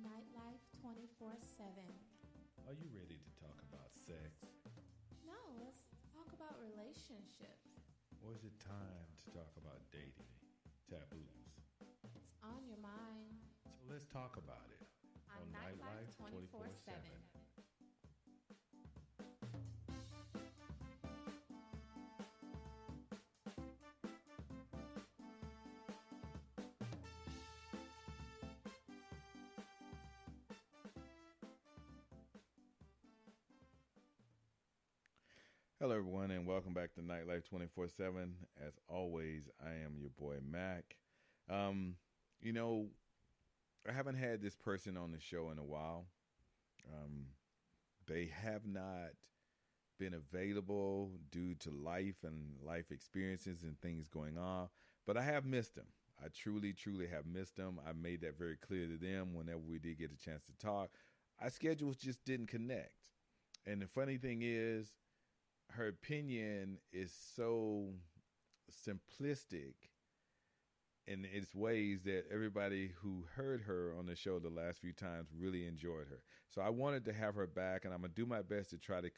Nightlife 24/7. Are you ready to talk about sex? No, let's talk about relationships. Or is it time to talk about dating taboos? It's on your mind So let's talk about it on Nightlife 24/7. Hello, everyone, and welcome back to Nightlife 24/7. As always, I am your boy, Mac. Um, you know, I haven't had this person on the show in a while. They have not been available due to life and life experiences and things going on, but I have missed them. I truly, truly have missed them. I made that very clear to them whenever we did get a chance to talk. Our schedules just didn't connect. And the funny thing is, her opinion is so simplistic in its ways that everybody who heard her on the show the last few times really enjoyed her. So I wanted to have her back, and I'm going to do my best to try to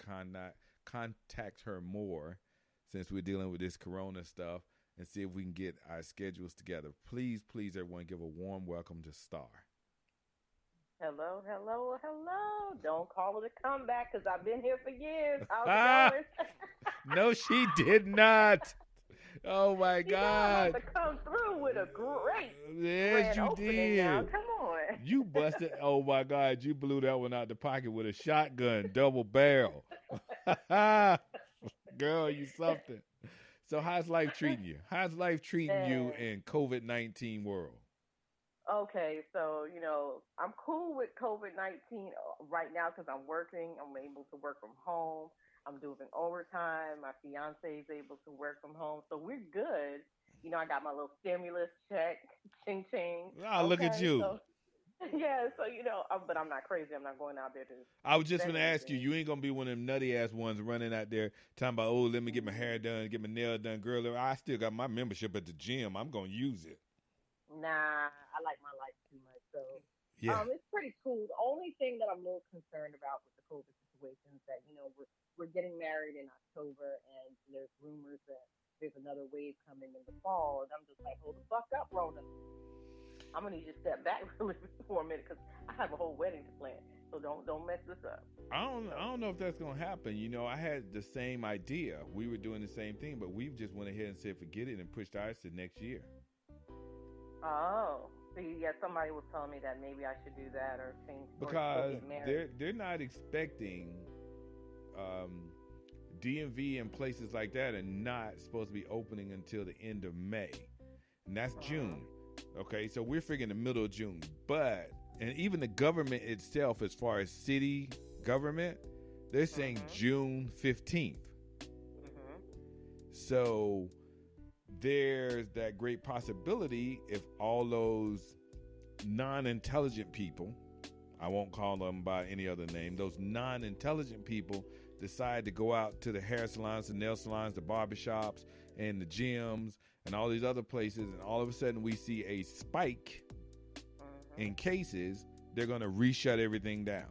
contact her more since we're dealing with this corona stuff and see if we can get our schedules together. Please, please, everyone, give a warm welcome to Star. Hello, hello, hello. Don't call it a comeback because I've been here for years. How's it going? No, she did not. Oh, my You God. know I'm about to come through with a great Yes, grand you opening did. now. Come on. You busted. Oh, my God. You blew that one out the pocket with a shotgun, double barrel. Girl, you something. So how's life treating you? How's life treating you in COVID-19 world? Okay, so, I'm cool with COVID-19 right now because I'm working. I'm able to work from home. I'm doing overtime. My fiance is able to work from home. So we're good. I got my little stimulus check, ching ching. Oh, look at you. So, but I'm not crazy. I'm not going out there to. I was just going to spend ask you, anything. you ain't going to be one of them nutty ass ones running out there talking about, oh, let me get my hair done, get my nail done. Girl, I still got my membership at the gym. I'm going to use it. Nah, I like my life too much. So Yeah. it's pretty cool. The only thing that I'm a little concerned about with the COVID situation is that, we're getting married in October and there's rumors that there's another wave coming in the fall. And I'm just like, hold the fuck up, Rona. I'm gonna need you to step back for a minute because I have a whole wedding to plan. So don't mess this up. I don't know if that's gonna happen. I had the same idea. We were doing the same thing, but we just went ahead and said forget it and pushed ours to next year. Oh, so somebody was telling me that maybe I should do that or change Because or get married. they're not expecting DMV and places like that are not supposed to be opening until the end of May, and that's June. Okay, so we're figuring the middle of June, and even the government itself, as far as city government, they're saying June 15th. So there's that great possibility if all those non-intelligent people, I won't call them by any other name, those non-intelligent people decide to go out to the hair salons, the nail salons, the barbershops, and the gyms, and all these other places, and all of a sudden we see a spike in cases, they're going to reshut everything down,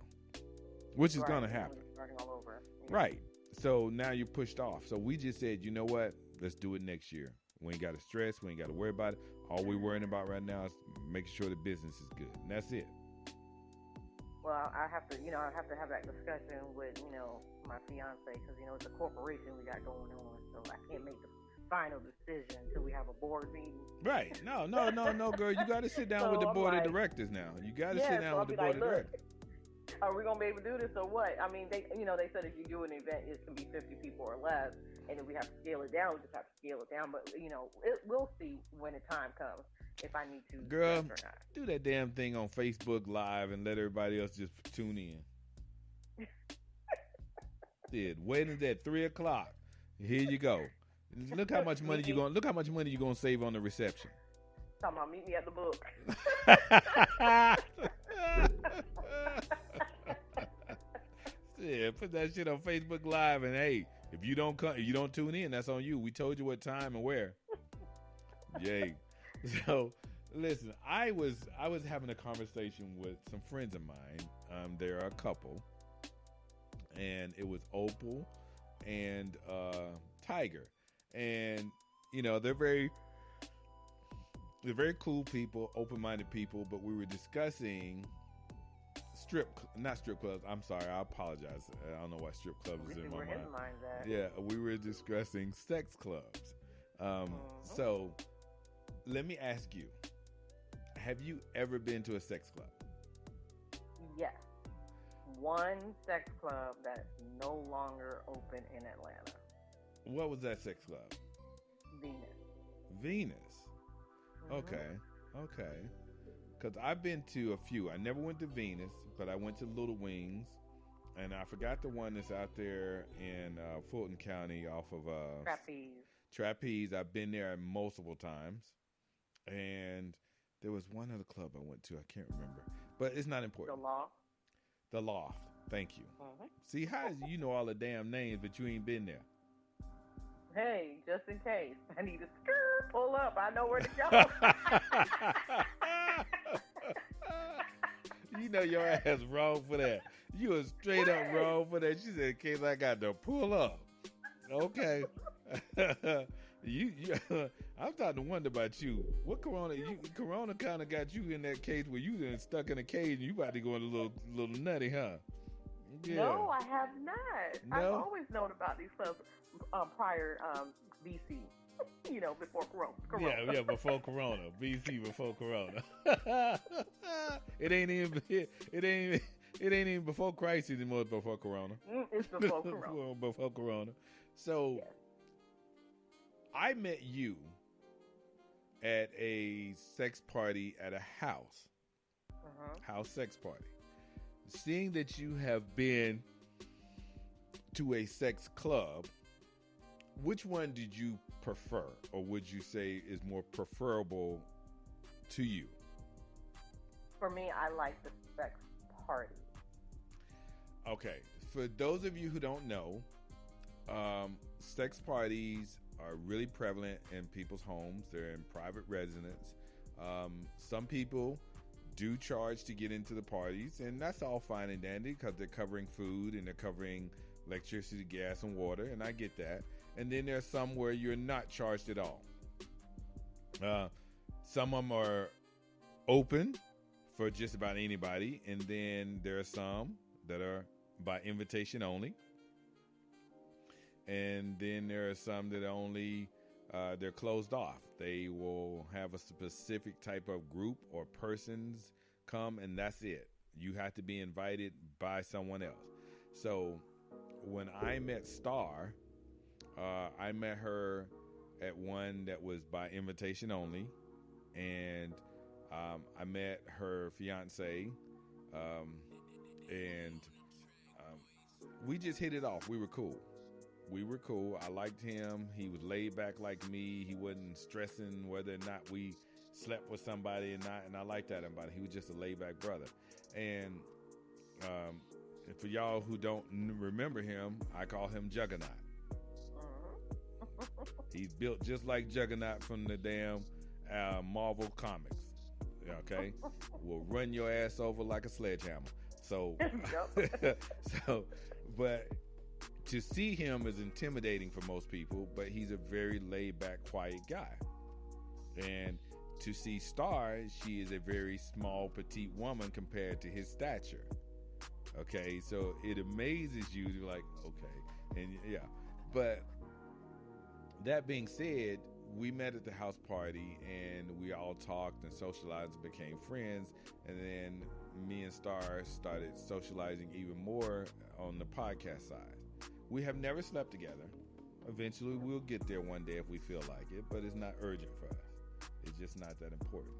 which is going to happen. Starting all over. Right. So now you're pushed off. So we just said, you know what? Let's do it next year. We ain't got to stress. We ain't got to worry about it. All we're worrying about right now is making sure the business is good. And that's it. Well, I have to have that discussion with, my fiance because, it's a corporation we got going on. So I can't make the final decision until we have a board meeting. Right. No, girl. You got to sit down with the board of directors now. You got to sit down with the board of directors. Are we gonna be able to do this or what? I mean, they said if you do an event, it can be 50 people or less, and if we have to scale it down, we just have to scale it down. But we'll see when the time comes if I need to. Girl, or not. Do that damn thing on Facebook Live and let everybody else just tune in. Weddings at 3:00. Here you go. Look how much money you gonna save on the reception. Talking about meet me at the book. Yeah, put that shit on Facebook Live, and hey, if you don't tune in, that's on you. We told you what time and where. Yay. So Listen, I was having a conversation with some friends of mine. They're a couple, and it was Opal and Tiger, and they're very cool people, open-minded people. But we were discussing not strip clubs. I'm sorry, I apologize. I don't know why strip clubs is in my mind. Yeah, we were discussing sex clubs. So let me ask you. Have you ever been to a sex club? Yes. One sex club that's no longer open in Atlanta. What was that sex club? Venus. Mm-hmm. Okay. Because I've been to a few. I never went to Venus, but I went to Little Wings. And I forgot the one that's out there in Fulton County off of Trapeze. I've been there multiple times. And there was one other club I went to. I can't remember. But it's not important. The Loft. Thank you. Mm-hmm. See, how is you know all the damn names, but you ain't been there? Hey, just in case. I need a pull up. I know where to go. You know your ass wrong for that. You was straight up wrong for that. She said, in case I got to pull up. Okay. You I'm starting to wonder about you. What Corona kind of got you in that case where you been stuck in a cage and you about to go in a little nutty, huh? Yeah. No, I have not. No? I've always known about these clubs prior BC. Before Corona. Yeah, before Corona. BC before Corona. It ain't even before Christ anymore. It's before Corona. It's before Corona. Before Corona. So. Yes. I met you at a sex party at a house. House sex party. Seeing that you have been to a sex club, which one did you prefer, or would you say is more preferable to you? For me, I like the sex party. Okay. For those of you who don't know, sex parties are really prevalent in people's homes. They're in private residence. Some people do charge to get into the parties, and that's all fine and dandy because they're covering food and they're covering electricity, gas, and water, and I get that. And then there's some where you're not charged at all. Some of them are open for just about anybody, and then there are some that are by invitation only. And then there are some that only, they're closed off. They will have a specific type of group or persons come, and that's it. You have to be invited by someone else. So when I met Star, I met her at one that was by invitation only. And I met her fiance, and we just hit it off. We were cool. I liked him. He was laid back like me. He wasn't stressing whether or not we slept with somebody or not. And I liked that about him. He was just a laid back brother. And for y'all who don't remember him, I call him Juggernaut. He's built just like Juggernaut from the damn Marvel comics. Okay? Will run your ass over like a sledgehammer. So, but to see him is intimidating for most people, but he's a very laid-back, quiet guy. And to see Star, she is a very small, petite woman compared to his stature. Okay, so it amazes you to like, okay, and yeah. But that being said, we met at the house party, and we all talked and socialized and became friends. And then me and Star started socializing even more on the podcast side. We have never slept together. Eventually, we'll get there one day if we feel like it, but it's not urgent for us. It's just not that important.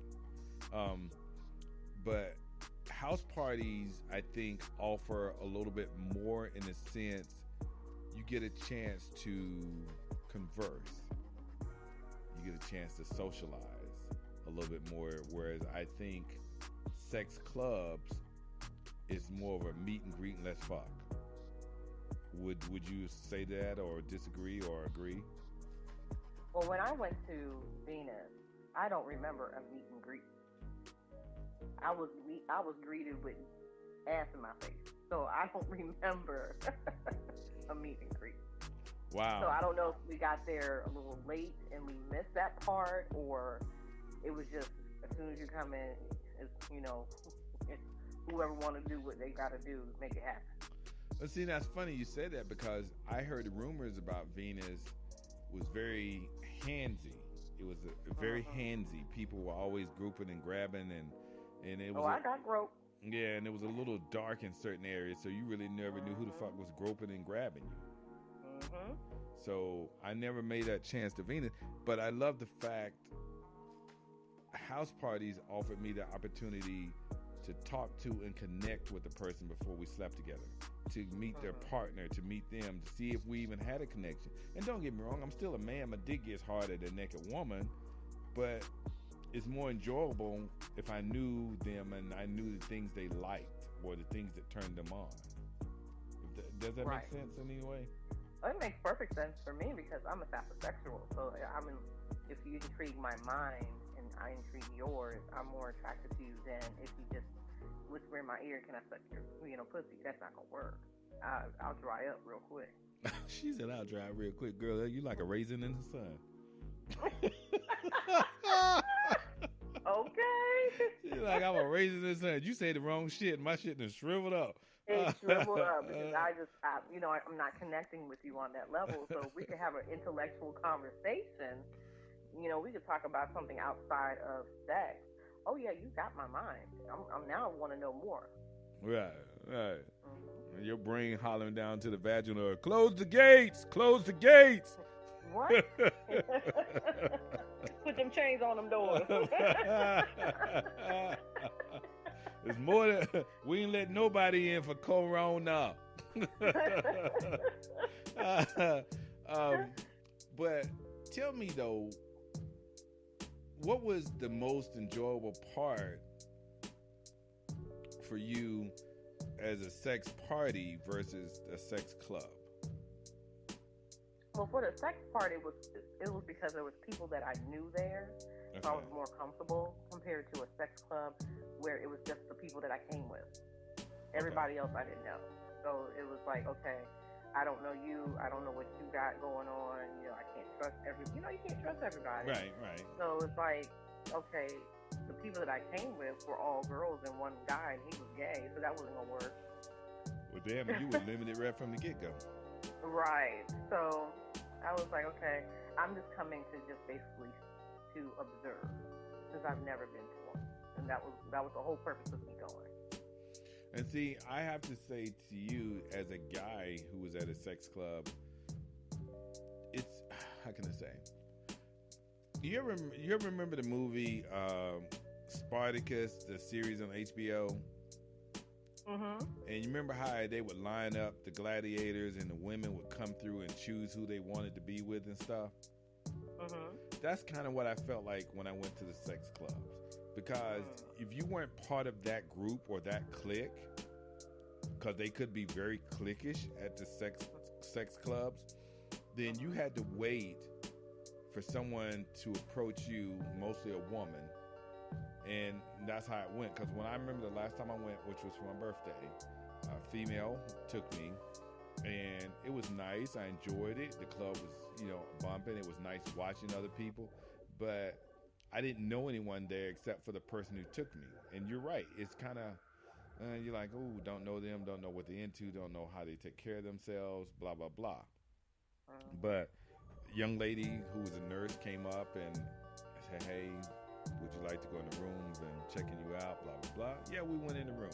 But house parties, I think, offer a little bit more in the sense you get a chance to converse. You get a chance to socialize a little bit more, whereas I think sex clubs is more of a meet and greet and let's fuck. Would you say that or disagree or agree? Well, when I went to Venus, I don't remember a meet and greet. I was greeted with ass in my face, so I don't remember a meet and greet. Wow. So I don't know if we got there a little late and we missed that part, or it was just as soon as you come in, it's, whoever want to do what they got to do, make it happen. But see, that's funny you said that, because I heard rumors about Venus was very handsy. It was a very handsy. People were always grouping and grabbing, and it was. I got groped. Yeah, and it was a little dark in certain areas, so you really never knew who the fuck was groping and grabbing you. Mm-hmm. So I never made that chance to Venus, but I love the fact house parties offered me the opportunity to talk to and connect with the person before we slept together, to meet their partner, to meet them, to see if we even had a connection. And don't get me wrong, I'm still a man. My dick gets harder than a naked woman, but it's more enjoyable if I knew them and I knew the things they liked or the things that turned them on. Does that make sense in any way? It makes perfect sense for me, because I'm a sapiosexual. So if you intrigue my mind and I intrigue yours, I'm more attracted to you than if you just whisper in my ear, "Can I suck your pussy?" That's not gonna work. I'll dry up real quick. She said, "I'll dry up real quick, girl. You like a raisin in the sun." Okay. She's like, "I'm a raisin in the sun." You say the wrong shit, and my shit done shriveled up. It shriveled up because I'm not connecting with you on that level. So if we could have an intellectual conversation, we could talk about something outside of sex. Oh yeah, you got my mind. I'm now want to know more. Right. Mm-hmm. Your brain hollering down to the vaginal, "Close the gates! Close the gates!" What? Put them chains on them doors. It's more than we ain't let nobody in for Corona. But tell me though, what was the most enjoyable part for you as a sex party versus a sex club? Well, for the sex part, it was because there was people that I knew there, so I was more comfortable compared to a sex club where it was just the people that I came with. Everybody else I didn't know, so it was like, okay, I don't know you, I don't know what you got going on. I can't trust you can't trust everybody. Right. So it's like, okay, the people that I came with were all girls and one guy, and he was gay, so that wasn't gonna work. Well, damn, you were limited right from the get-go. Right. So I was like, okay, I'm just coming to just basically to observe, since I've never been to one, and that was the whole purpose of me going. And see, I have to say to you, as a guy who was at a sex club, it's, how can I say? You ever remember the movie Spartacus, the series on HBO? Mm-hmm. And you remember how they would line up the gladiators and the women would come through and choose who they wanted to be with and stuff? Mm-hmm. That's kind of what I felt like when I went to the sex clubs. Because if you weren't part of that group or that clique, because they could be very cliquish at the sex clubs, then you had to wait for someone to approach you, mostly a woman. And that's how it went. Because when I remember the last time I went, which was for my birthday, a female took me, and it was nice. I enjoyed it. The club was, bumping. It was nice watching other people, but I didn't know anyone there except for the person who took me. And you're right. It's kind of, you're like, oh, don't know them, don't know what they're into, don't know how they take care of themselves, blah, blah, blah. But a young lady who was a nurse came up and said, "Hey, would you like to go in the rooms and checking you out, blah, blah, blah." Yeah, we went in the room.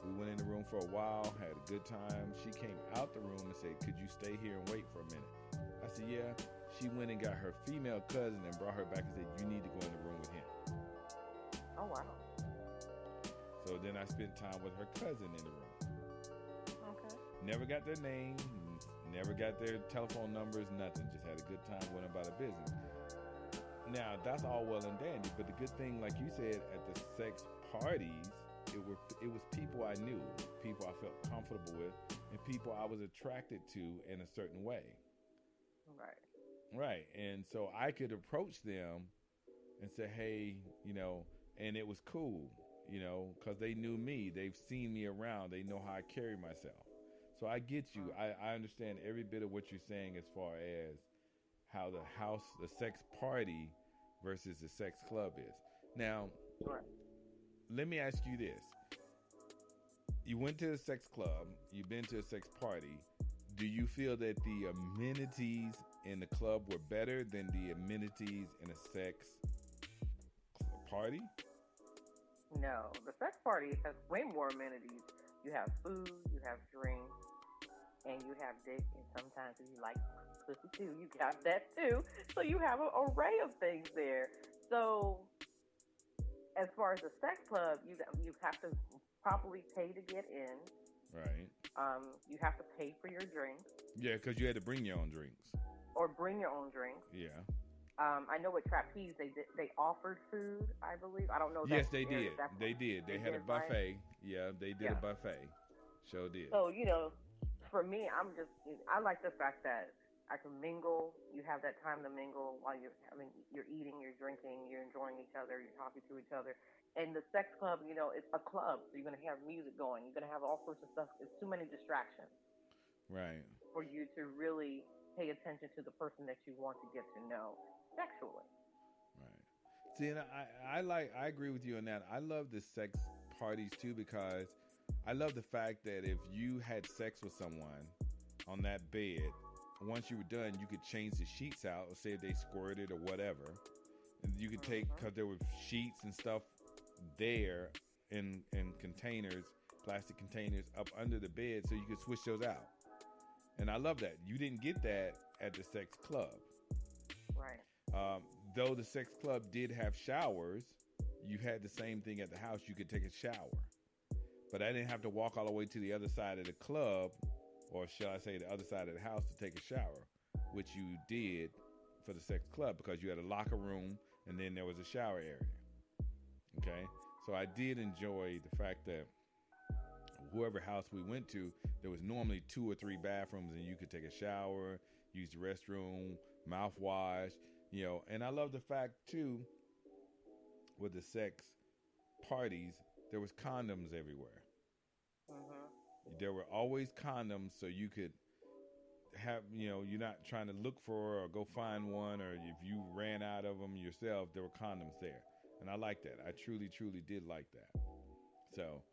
We went in the room for a while, had a good time. She came out the room and said, "Could you stay here and wait for a minute?" I said, "Yeah." She went and got her female cousin and brought her back and said, "You need to go in the room with him." Oh, wow. So then I spent time with her cousin in the room. Okay. Never got their name, never got their telephone numbers, nothing. Just had a good time, went about her business. Now, that's all well and dandy, but the good thing, like you said, at the sex parties, it was people I knew, people I felt comfortable with, and people I was attracted to in a certain way. Right. Right. And so I could approach them and say, hey, and it was cool, because they knew me. They've seen me around. They know how I carry myself. So I get you. I understand every bit of what you're saying as far as how the sex party versus the sex club is. Now, Sure. let me ask you this. You went to a sex club. You've been to a sex party. Do you feel that the amenities in the club were better than the amenities in a sex party? No, the sex party has way more amenities. You have food, you have drinks, and you have dick, and sometimes if you like pussy too, you got that too. So you have an array of things there. So as far as the sex club, you have to properly pay to get in. Right. You have to pay for your drinks. Yeah, because you had to bring your own drinks. Or bring your own drinks. Yeah. I know with Trapeze they offered food, I believe. I don't know. Yes, they did. They did. They had a buffet. Right? Yeah, they did a buffet. Sure did. So for me, I like the fact that I can mingle. You have that time to mingle while you're eating, you're drinking, you're enjoying each other, you're talking to each other. And the sex club, it's a club, so you're gonna have music going. You're gonna have all sorts of stuff. It's too many distractions. Right. For you to really pay attention to the person that you want to get to know sexually. Right. See, and I agree with you on that. I love the sex parties too, because I love the fact that if you had sex with someone on that bed, once you were done, you could change the sheets out, or say if they squirted or whatever, and you could take, because there were sheets and stuff there in containers, plastic containers up under the bed, so you could switch those out. And I love that. You didn't get that at the sex club. Right. Though the sex club did have showers, you had the same thing at the house. You could take a shower. But I didn't have to walk all the way to the other side of the club, or shall I say the other side of the house, to take a shower, which you did for the sex club, because you had a locker room and then there was a shower area. Okay? So I did enjoy the fact that whoever house we went to, there was normally 2 or 3 bathrooms, and you could take a shower, use the restroom, mouthwash, and I love the fact too, with the sex parties, there was condoms everywhere. There were always condoms, so you could have, you're not trying to look for or go find one, or if you ran out of them yourself, there were condoms there. And I like that. I truly, truly did like that. So,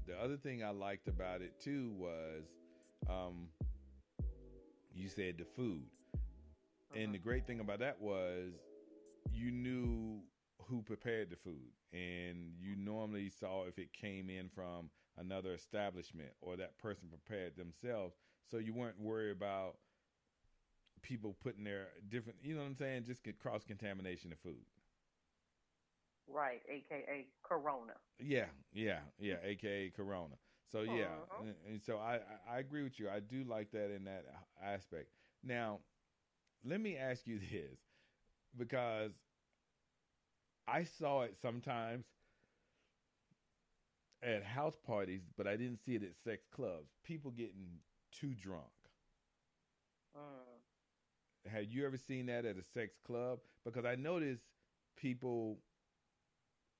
the other thing I liked about it too was, you said the food. And the great thing about that was you knew who prepared the food, and you normally saw if it came in from another establishment or that person prepared themselves. So you weren't worried about people putting their different, you know what I'm saying, just get cross-contamination of food. Right, a.k.a. Corona. Yeah, a.k.a. Corona. So, yeah, and so I agree with you. I do like that in that aspect. Now, let me ask you this, because I saw it sometimes at house parties, but I didn't see it at sex clubs. People getting too drunk. Have you ever seen that at a sex club? Because I noticed people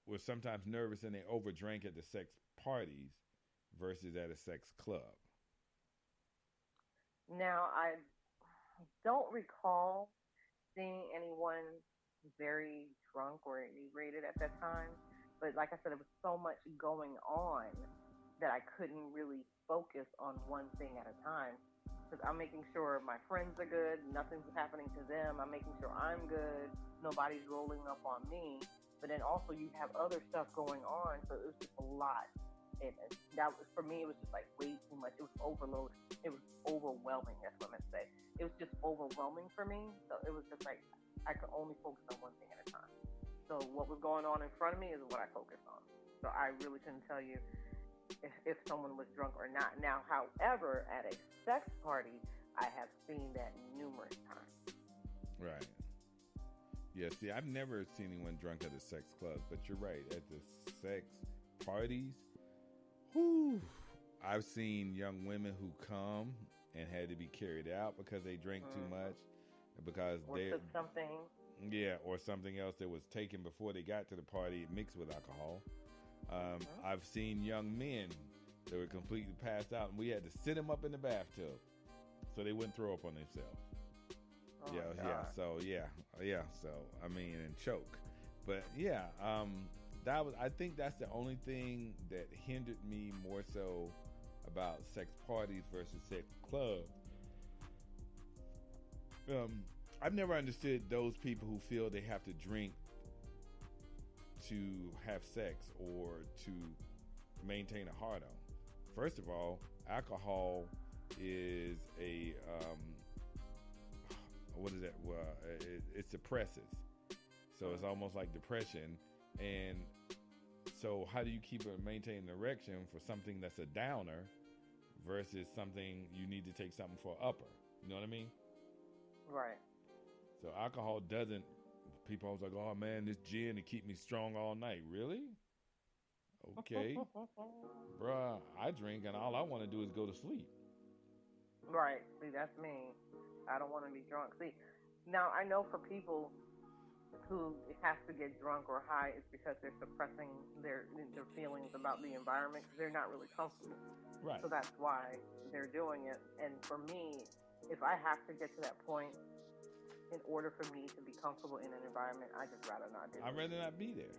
were sometimes nervous and they overdrank at the sex parties versus at a sex club. Now, I don't recall seeing anyone very drunk or inebriated at that time. But like I said, it was so much going on that I couldn't really focus on one thing at a time. Because I'm making sure my friends are good, nothing's happening to them. I'm making sure I'm good, nobody's rolling up on me. But then also you have other stuff going on, so it was just a lot. And that was, for me, it was just like way too much. It was overload. It was overwhelming. That's what I'm gonna say. It was just overwhelming for me. So it was just like I could only focus on one thing at a time. So what was going on in front of me is what I focused on. So I really couldn't tell you if someone was drunk or not. Now, however, at a sex party, I have seen that numerous times. Right. Yeah, see, I've never seen anyone drunk at a sex club, but you're right. At the sex parties, I've seen young women who come and had to be carried out because they drank too much, because or they took something. Yeah, or something else that was taken before they got to the party mixed with alcohol. I've seen young men that were completely passed out, and we had to sit them up in the bathtub so they wouldn't throw up on themselves. Oh Yeah, my yeah. God. So yeah. So I mean, and choke. But yeah, that was. I think that's the only thing that hindered me more so about sex parties versus sex clubs. I've never understood those people who feel they have to drink to have sex or to maintain a hard on. First of all, alcohol is a what is that? Well, it suppresses, so it's almost like depression. And so, how do you maintain an erection for something that's a downer versus something you need to take something for upper? You know what I mean? Right. So alcohol doesn't. People always like, oh man, this gin to keep me strong all night. Really? Okay, bruh. I drink and all I want to do is go to sleep. Right. See, that's me. I don't want to be drunk. See, now I know for people who have to get drunk or high, it's because they're suppressing their feelings about the environment because they're not really comfortable. Right. So that's why they're doing it. And for me, if I have to get to that point in order for me to be comfortable in an environment, I just rather not do it. I'd rather not be there.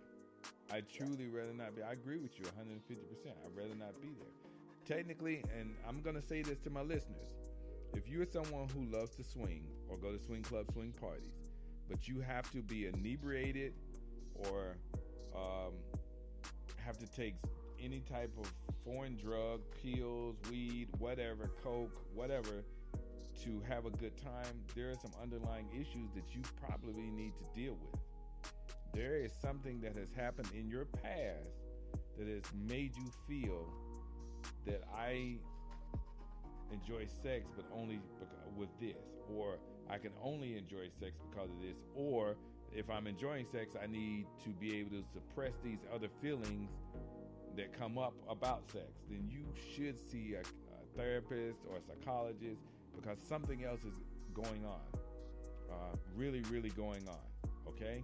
I truly rather not be. I agree with you 150%. I'd rather not be there. Technically, and I'm going to say this to my listeners, if you're someone who loves to swing or go to swing clubs, swing parties, but you have to be inebriated or have to take any type of foreign drug, pills, weed, whatever, coke, whatever, to have a good time, there are some underlying issues that you probably need to deal with. There is something that has happened in your past that has made you feel that I enjoy sex but only with this, or I can only enjoy sex because of this, or if I'm enjoying sex, I need to be able to suppress these other feelings that come up about sex. Then you should see a therapist or a psychologist because something else is going on, really, really going on. Okay.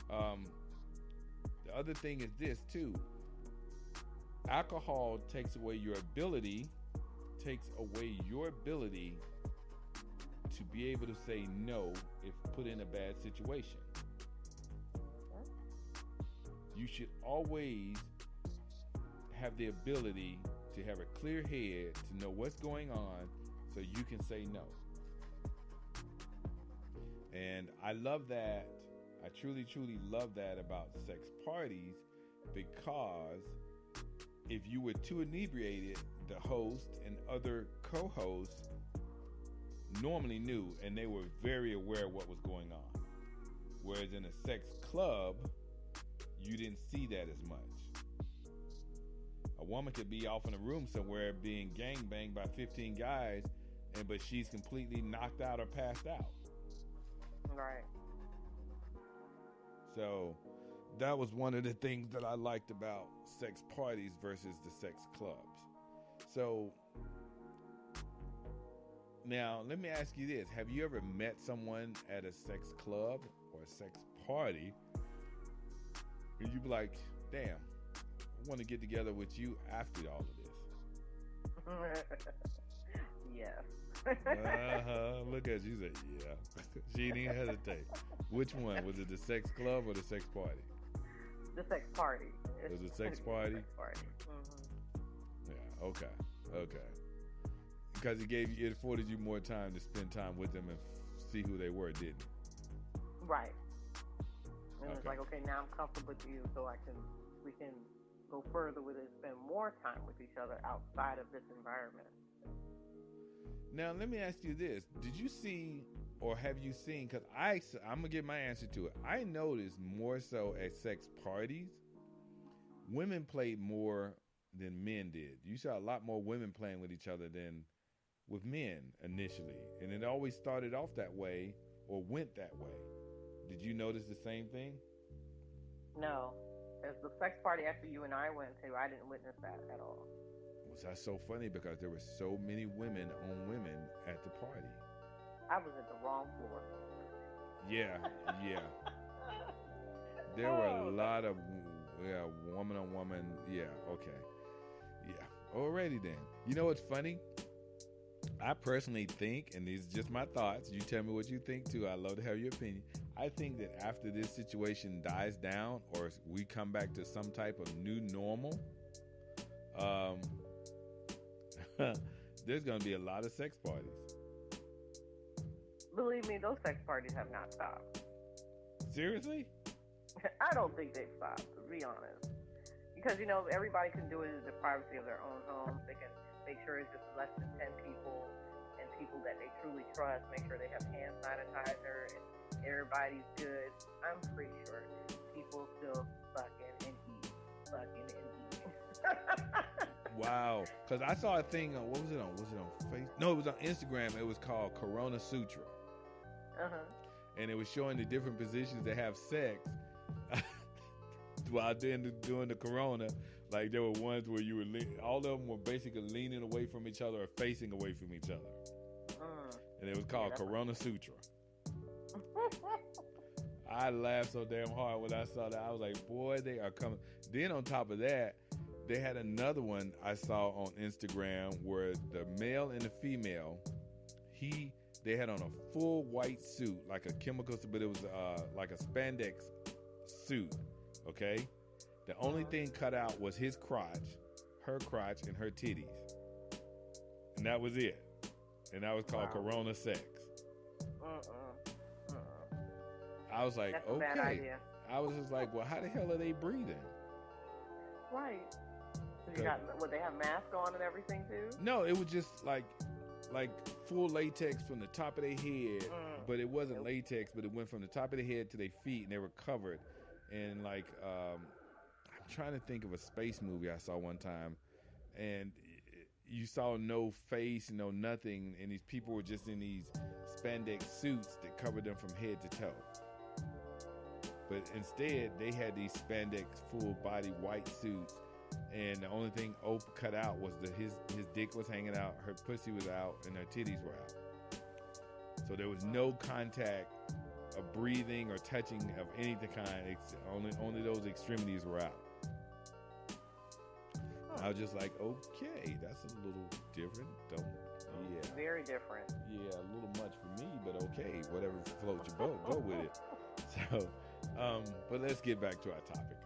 The other thing is this too. Alcohol takes away your ability to be able to say no if put in a bad situation. You should always have the ability to have a clear head to know what's going on so you can say no. And I love that. I truly, truly love that about sex parties, because if you were too inebriated, the host and other co-hosts normally knew, and they were very aware of what was going on. Whereas in a sex club, you didn't see that as much. A woman could be off in a room somewhere being gangbanged by 15 guys, but she's completely knocked out or passed out. Right. So that was one of the things that I liked about sex parties versus the sex clubs. So now let me ask you this. Have you ever met someone at a sex club or a sex party and you be like, damn, I want to get together with you after all of this? Yes. Look at you. She said, yeah. She didn't even hesitate. Which one? Was it the sex club or the sex party? The sex party. It was a sex party? Sex party. Mm-hmm. Yeah, okay. Because it afforded you more time to spend time with them and see who they were, didn't it? Right. And it's Okay. like, okay, now I'm comfortable with you, so we can go further with it, spend more time with each other outside of this environment. Now, let me ask you this. Did you see or have you seen, because I'm going to give my answer to it. I noticed more so at sex parties, women played more than men did. You saw a lot more women playing with each other than with men initially. And it always started off that way or went that way. Did you notice the same thing? No. As the sex party after you and I went to, I didn't witness that at all. Was that so funny? Because there were so many women on women at the party. I was at the wrong floor. Yeah, yeah. There were a lot of woman on woman. Yeah, okay. Yeah. Alrighty then. You know what's funny? I personally think, and these are just my thoughts, you tell me what you think too. I love to have your opinion. I think that after this situation dies down or we come back to some type of new normal, there's going to be a lot of sex parties. Believe me, those sex parties have not stopped. Seriously? I don't think they've stopped, to be honest. Because, everybody can do it in the privacy of their own homes. They can make sure it's just less than 10 people and people that they truly trust. Make sure they have hand sanitizer and everybody's good. I'm pretty sure people still fucking and eating. Wow. Because I saw a thing on, what was it on? Was it on Facebook? No, it was on Instagram. It was called Corona Sutra. Uh-huh. And it was showing the different positions to have sex while doing the corona. Like there were ones where you were all of them were basically leaning away from each other or facing away from each other. And it was called Corona Sutra. I laughed so damn hard when I saw that. I was like, boy, they are coming. Then on top of that, they had another one I saw on Instagram where the male and the female, they had on a full white suit, like a chemical, but it was like a spandex suit, okay? The only thing cut out was his crotch, her crotch, and her titties. And that was it. And that was called Corona Sex. I was like, that's okay. a bad idea. I was just like, well, how the hell are they breathing? Right. Would they have masks on and everything too? No, it was just like full latex from the top of their head, but it wasn't latex, but it went from the top of their head to their feet, and they were covered. And like, I'm trying to think of a space movie I saw one time, and you saw no face, no nothing, and these people were just in these spandex suits that covered them from head to toe. But instead, they had these spandex full body white suits, and the only thing cut out was his dick was hanging out, her pussy was out, and her titties were out. So there was no contact of breathing or touching of any kind. Only those extremities were out. I was just like, okay, that's a little different. Very different. Yeah, a little much for me, but okay, whatever floats your boat, go with it. So, but let's get back to our topic.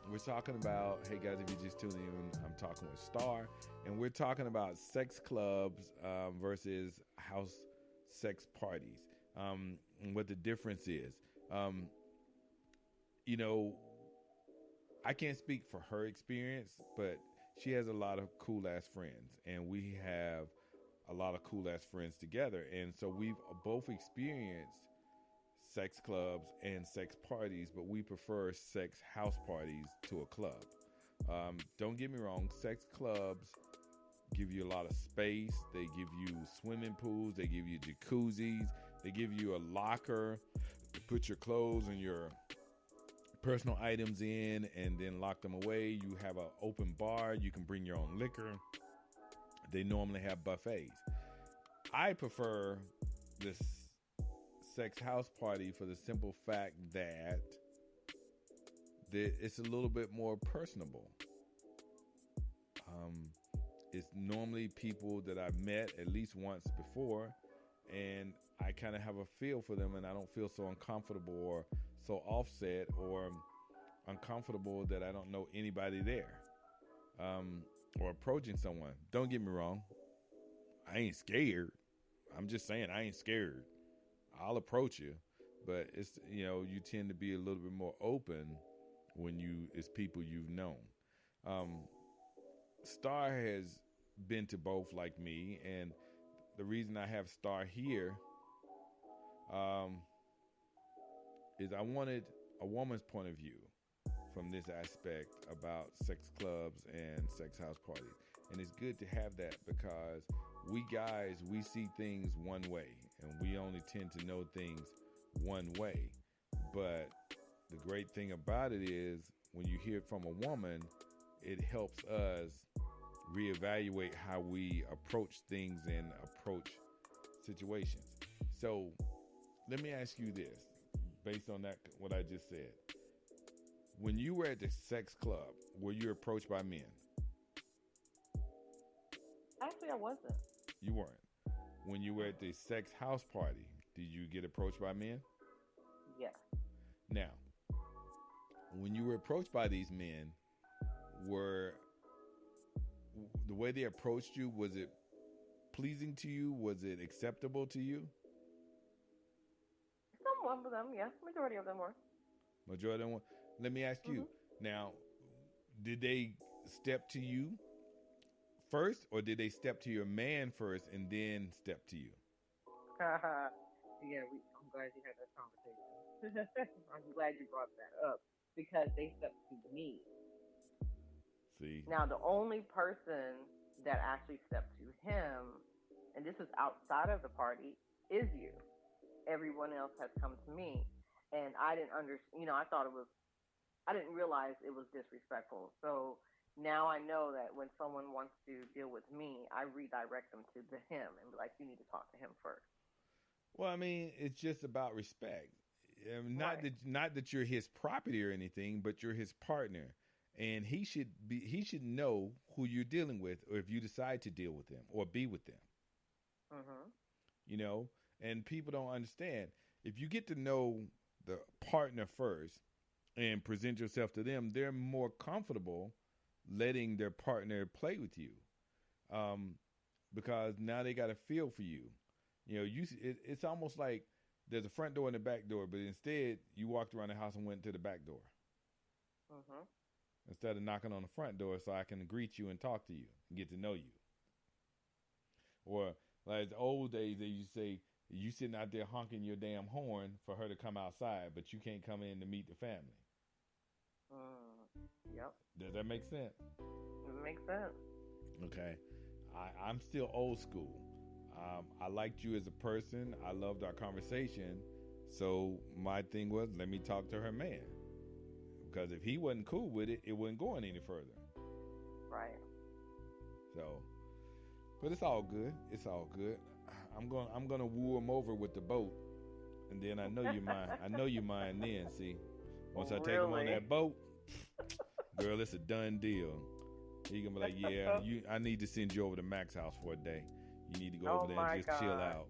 We're talking about, hey guys, if you just tuned in, I'm talking with Star, and we're talking about sex clubs versus house sex parties, and what the difference is. I can't speak for her experience, but she has a lot of cool ass friends, and we have a lot of cool ass friends together, and so we've both experienced sex clubs and sex parties, but we prefer sex house parties to a club. Don't get me wrong, sex clubs give you a lot of space. They give you swimming pools. They give you jacuzzis. They give you a locker to put your clothes and your personal items in and then lock them away. You have an open bar. You can bring your own liquor. They normally have buffets. I prefer this sex house party for the simple fact that it's a little bit more personable. It's normally people that I've met at least once before, and I kind of have a feel for them, and I don't feel so uncomfortable or so offset or uncomfortable that I don't know anybody there, or approaching someone. Don't get me wrong, I ain't scared. I'm just saying I ain't scared. I'll approach you, but it's, you tend to be a little bit more open when it's people you've known. Star has been to both like me, and the reason I have Star here is I wanted a woman's point of view from this aspect about sex clubs and sex house parties. And it's good to have that because we guys, we see things one way, and we only tend to know things one way. But the great thing about it is when you hear it from a woman, it helps us reevaluate how we approach things and approach situations. So let me ask you this, based on that, what I just said. When you were at the sex club, were you approached by men? Actually, I wasn't. You weren't. When you were at the sex house party, did you get approached by men? Yes. Now, when you were approached by these men, were the way they approached you, was it pleasing to you? Was it acceptable to you? Some of them, yes. Majority of them were. Majority of them were. Let me ask you, now, did they step to you first, or did they step to your man first and then step to you? Yeah, I'm glad you had that conversation. I'm glad you brought that up because they stepped to me. See? Now, the only person that actually stepped to him, and this is outside of the party, is you. Everyone else has come to me. And I didn't understand, I didn't realize it was disrespectful. So now I know that when someone wants to deal with me, I redirect them to him and be like, you need to talk to him first. Well, I mean, it's just about respect. Not that you're his property or anything, but you're his partner. And he should know who you're dealing with, or if you decide to deal with them or be with them. Mm-hmm. And people don't understand. If you get to know the partner first and present yourself to them, they're more comfortable letting their partner play with you, because now they got a feel for you. It's almost like there's a front door and a back door, but instead you walked around the house and went to the back door. Mm-hmm. Instead of knocking on the front door so I can greet you and talk to you and get to know you. Or like the old days, they used to say, you sitting out there honking your damn horn for her to come outside, but you can't come in to meet the family. Yep. Does that make sense? It makes sense. Okay. I'm still old school. I liked you as a person. I loved our conversation. So my thing was, let me talk to her man. Because if he wasn't cool with it, it wasn't going any further. Right. So, but it's all good. It's all good. I'm gonna woo him over with the boat, and then I know you mind. I know you mind. Then see, once I take him on that boat, girl, it's a done deal. He gonna be like, yeah, I need to send you over to Mac's house for a day. You need to go over there and just chill out.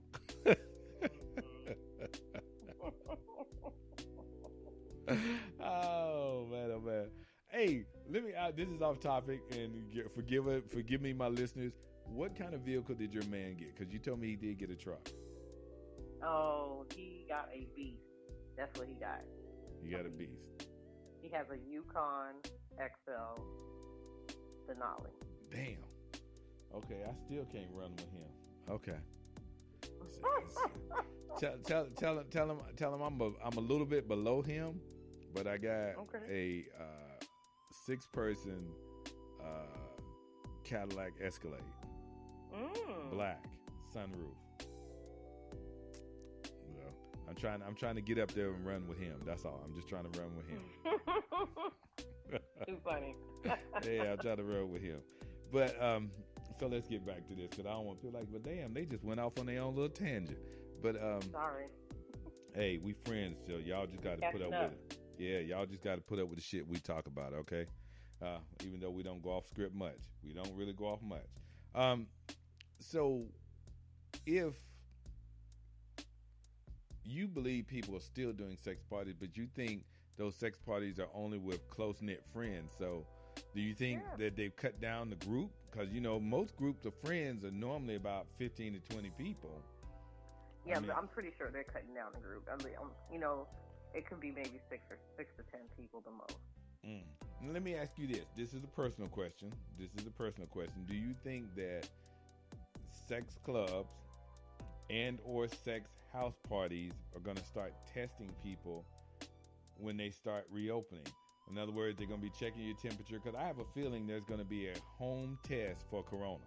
Oh man. Hey, this is off topic, and forgive me, my listeners. What kind of vehicle did your man get? Because you told me he did get a truck. Oh, he got a Beast. That's what he got. He got a Beast. He has a Yukon XL Denali. Damn. Okay, I still can't run with him. Okay. Tell him I'm a little bit below him, but I got a 6-person Cadillac Escalade, black sunroof. So I'm trying to get up there and run with him. That's all. I'm just trying to run with him. Too funny. Yeah, I'm trying to run with him. But so let's get back to this, because I don't want to feel like, but damn, they just went off on their own little tangent. But sorry. Hey, we friends, so y'all just got to put up with it. Yeah, y'all just got to put up with the shit we talk about, okay? Even though we don't go off script much. We don't really go off much. So if you believe people are still doing sex parties, but you think those sex parties are only with close-knit friends, so do you think that they've cut down the group? Because, most groups of friends are normally about 15 to 20 people. Yeah, but I'm pretty sure they're cutting down the group. I mean, it could be maybe 6 to 10 people the most. Now, let me ask you this. This is a personal question. Do you think that sex clubs and or sex house parties are going to start testing people when they start reopening? In other words, they're going to be checking your temperature, because I have a feeling there's going to be a home test for corona.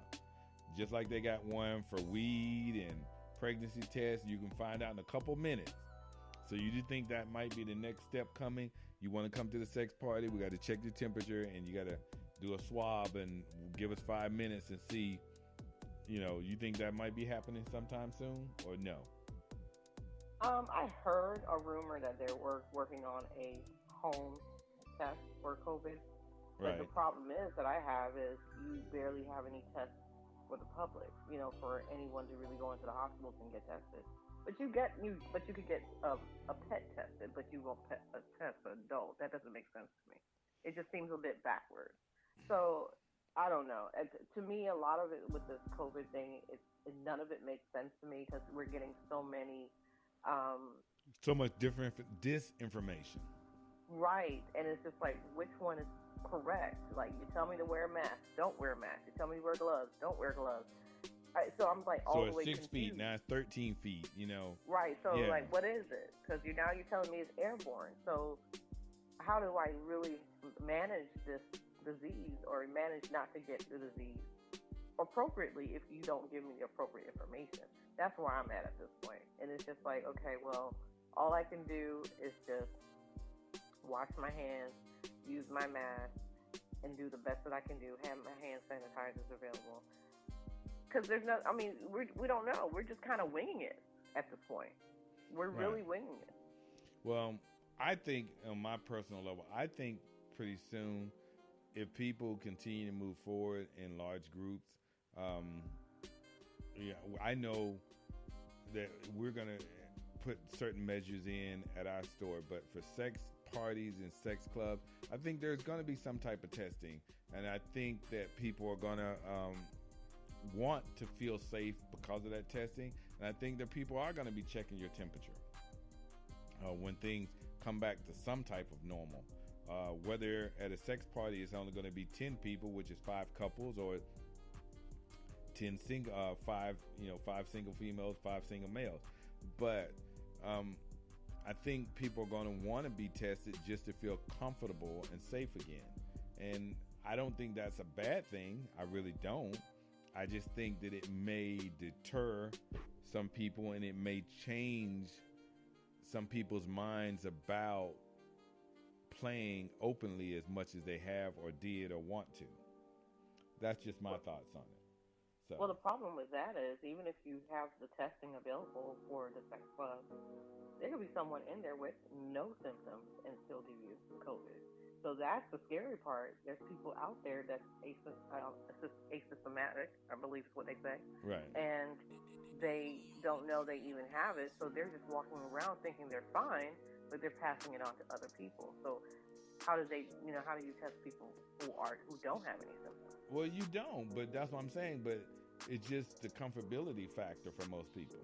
Just like they got one for weed and pregnancy tests, you can find out in a couple minutes. So you do think that might be the next step coming? You want to come to the sex party, we got to check your temperature, and you got to do a swab and give us 5 minutes and see, you think that might be happening sometime soon, or no? I heard a rumor that they're working on a home test for COVID. But the Right. problem is that I have is you barely have any tests for the public. For anyone to really go into the hospitals and get tested. But you could get a pet tested, but you won't test an adult. That doesn't make sense to me. It just seems a bit backward. So I don't know. To me, a lot of it with this COVID thing, none of it makes sense to me because we're getting so many. Um, So much different disinformation. Right. And it's just like, which one is correct? Like, you tell me to wear a mask, don't wear a mask. You tell me to wear gloves, don't wear gloves. So I'm like all So the it's way 6 feet, confused. now it's 13 feet, you know. Right. So Yeah. like, what is it? Because you're telling me it's airborne. So how do I really manage this disease or manage not to get the disease appropriately if you don't give me the appropriate information? That's where I'm at this point. And it's just like, okay, well, all I can do is just wash my hands, use my mask, and do the best that I can do. Have my hand sanitizers available. Because we don't know. We're just kind of winging it at this point. We're Right. really winging it. Well, I think on my personal level, I think pretty soon, if people continue to move forward in large groups, yeah, I know that we're going to put certain measures in at our store, but for sex parties and sex clubs, I think there's going to be some type of testing, and I think that people are going to want to feel safe because of that testing, and I think that people are going to be checking your temperature when things come back to some type of normal. Whether at a sex party it's only going to be 10 people, which is 5 couples, or 5 single females, 5 single males. But I think people are going to want to be tested just to feel comfortable and safe again. And I don't think that's a bad thing. I really don't. I just think that it may deter some people and it may change some people's minds about playing openly as much as they have or did or want to. That's just my thoughts on it. So, Well, the problem with that is even if you have the testing available for the sex club, there could be someone in there with no symptoms and still give you COVID. So that's the scary part. There's people out there that's asymptomatic, I believe is what they say, right. and they don't know they even have it. So they're just walking around thinking they're fine, but they're passing it on to other people. So how do you test people who don't have any symptoms? Well, you don't, but that's what I'm saying. But it's just the comfortability factor for most people.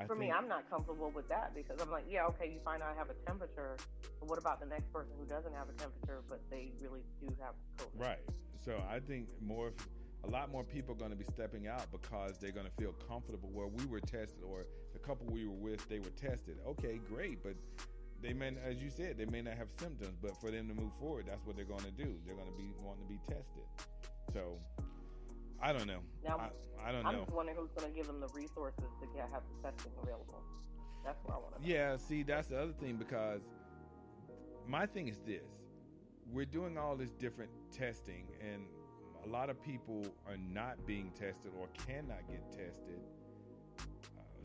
For me, I'm not comfortable with that because I'm like, yeah, okay, you find out I have a temperature, but what about the next person who doesn't have a temperature, but they really do have COVID? Right. So I think a lot more people are going to be stepping out because they're going to feel comfortable where we were tested, or the couple we were with, they were tested. Okay, great, but they may, as you said, they may not have symptoms, but for them to move forward, that's what they're going to do. They're going to be wanting to be tested. So I don't know. Now, I don't I'm know. just wondering who's going to give them the resources to have the testing available. That's what I want to know. Yeah, see, that's the other thing, because my thing is this. We're doing all this different testing, and a lot of people are not being tested or cannot get tested.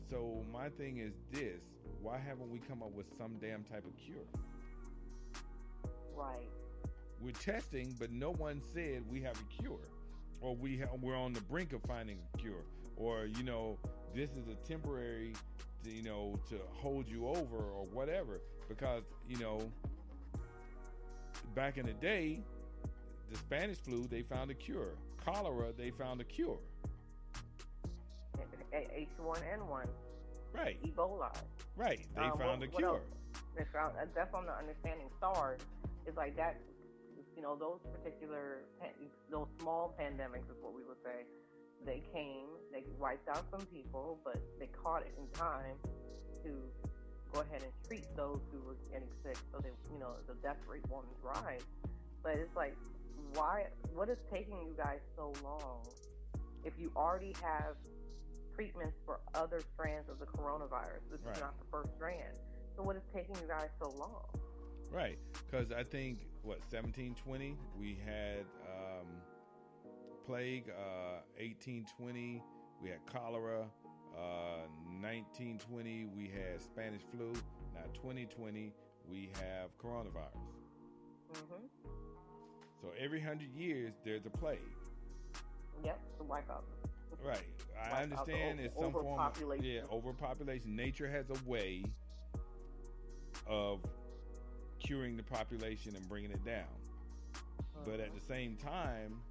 So my thing is this. Why haven't we come up with some damn type of cure? Right. We're testing, but no one said we have a cure, or we're on the brink of finding a cure, or this is a temporary, to hold you over or whatever. Because back in the day, the Spanish flu, they found a cure. Cholera, they found a cure. H1N1. Right. Ebola. Right. They found a cure. They found, that's on the understanding. SARS is like that. Those those small pandemics is what we would say. They came, they wiped out some people, but they caught it in time to go ahead and treat those who were getting sick, so they, the death rate won't rise. But it's like, what is taking you guys so long? If you already have treatments for other strands of the coronavirus, this is not the first strand. So what is taking you guys so long? Right, because I think 1720 we had plague, 1820 we had cholera, 1920 we had Spanish flu. Now 2020 we have coronavirus. Mm-hmm. So every 100 years there's a plague. Yep, the wipe out. Right. I understand it's some form of overpopulation. Nature has a way of curing the population and bringing it down. But at the same time,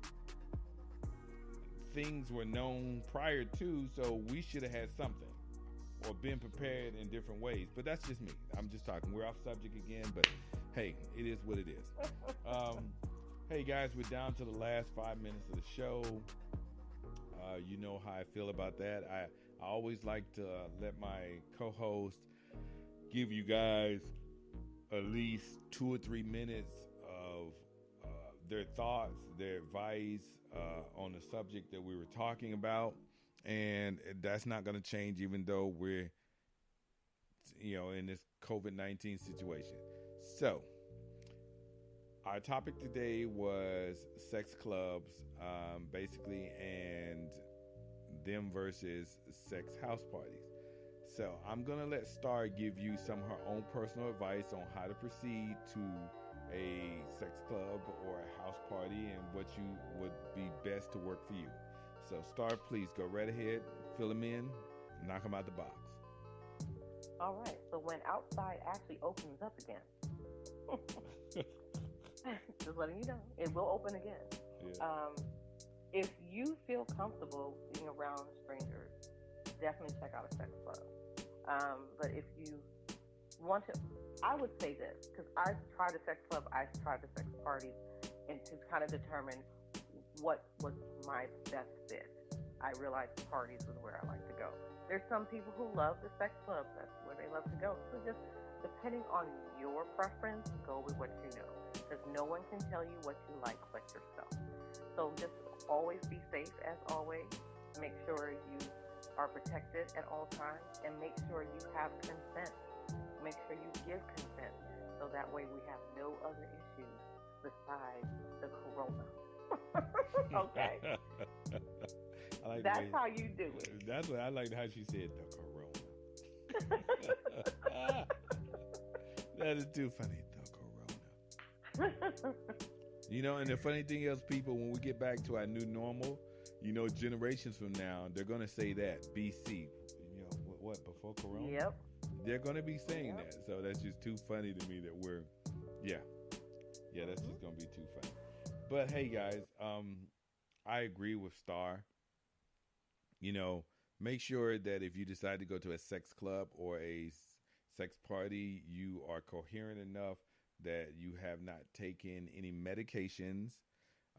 things were known prior to, so we should have had something or been prepared in different ways. But that's just me. I'm just talking. We're off subject again, but hey, it is what it is. Hey guys, we're down to the last 5 minutes of the show. You know how I feel about that. I always like to let my co-host give you guys at least 2 or 3 minutes of their thoughts, their advice on the subject that we were talking about. And that's not going to change even though we're, in this COVID-19 situation. So, our topic today was sex clubs, basically, and them versus sex house parties. So I'm going to let Star give you some of her own personal advice on how to proceed to a sex club or a house party and what you would be best to work for you. So Star, please go right ahead, fill them in, knock them out the box. All right. So when outside actually opens up again, just letting you know, it will open again. Yeah. If you feel comfortable being around strangers, definitely check out a sex club. But if you want to, I would say this, because I've tried a sex club, I've tried the sex parties, and to kind of determine what was my best fit. I realized parties was where I like to go. There's some people who love the sex clubs, that's where they love to go. So just depending on your preference, go with what you know. Because no one can tell you what you like but yourself. So just always be safe as always. Make sure you are protected at all times, and make sure you have consent. Make sure you give consent, so that way we have no other issues besides the corona. Okay? That's how you do it. That's what I liked how she said, the corona. That is too funny, the corona. And the funny thing is, people, when we get back to our new normal, generations from now, they're going to say that, BC. What, before corona? Yep. They're going to be saying that. So that's just too funny to me that we're, that's just going to be too funny. But hey, guys, I agree with Star. Make sure that if you decide to go to a sex club or a sex party, you are coherent enough that you have not taken any medications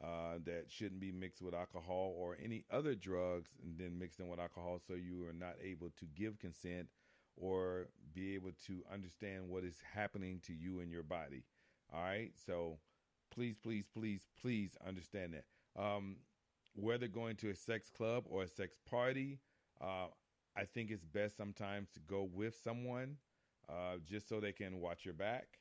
that shouldn't be mixed with alcohol or any other drugs and then mixed in with alcohol, so you are not able to give consent or be able to understand what is happening to you in your body. All right? So please, please, please, please understand that. Whether going to a sex club or a sex party, I think it's best sometimes to go with someone just so they can watch your back,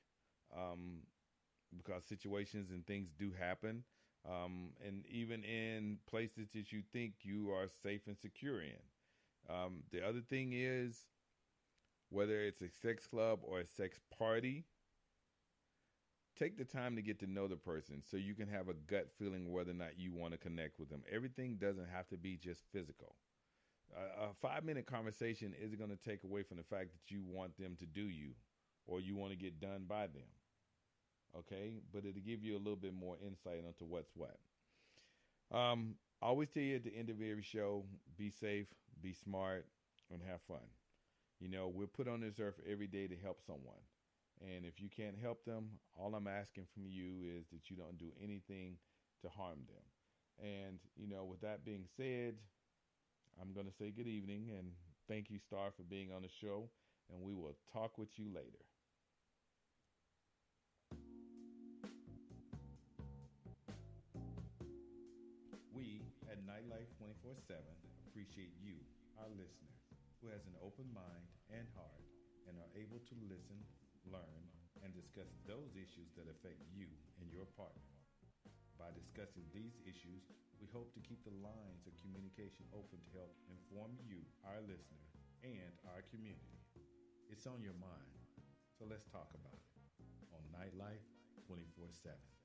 because situations and things do happen. And even in places that you think you are safe and secure in. The other thing is, whether it's a sex club or a sex party, take the time to get to know the person so you can have a gut feeling whether or not you want to connect with them. Everything doesn't have to be just physical. A 5-minute conversation isn't going to take away from the fact that you want them to do you or you want to get done by them. Okay? But it'll give you a little bit more insight into what's what. I always tell you at the end of every show, be safe, be smart, and have fun. We're put on this earth every day to help someone. And if you can't help them, all I'm asking from you is that you don't do anything to harm them. And, with that being said, I'm going to say good evening and thank you, Star, for being on the show. And we will talk with you later. We at Nightlife 24/7 appreciate you, our listener, who has an open mind and heart and are able to listen, learn, and discuss those issues that affect you and your partner. By discussing these issues, we hope to keep the lines of communication open to help inform you, our listener, and our community. It's on your mind, so let's talk about it on Nightlife 24/7.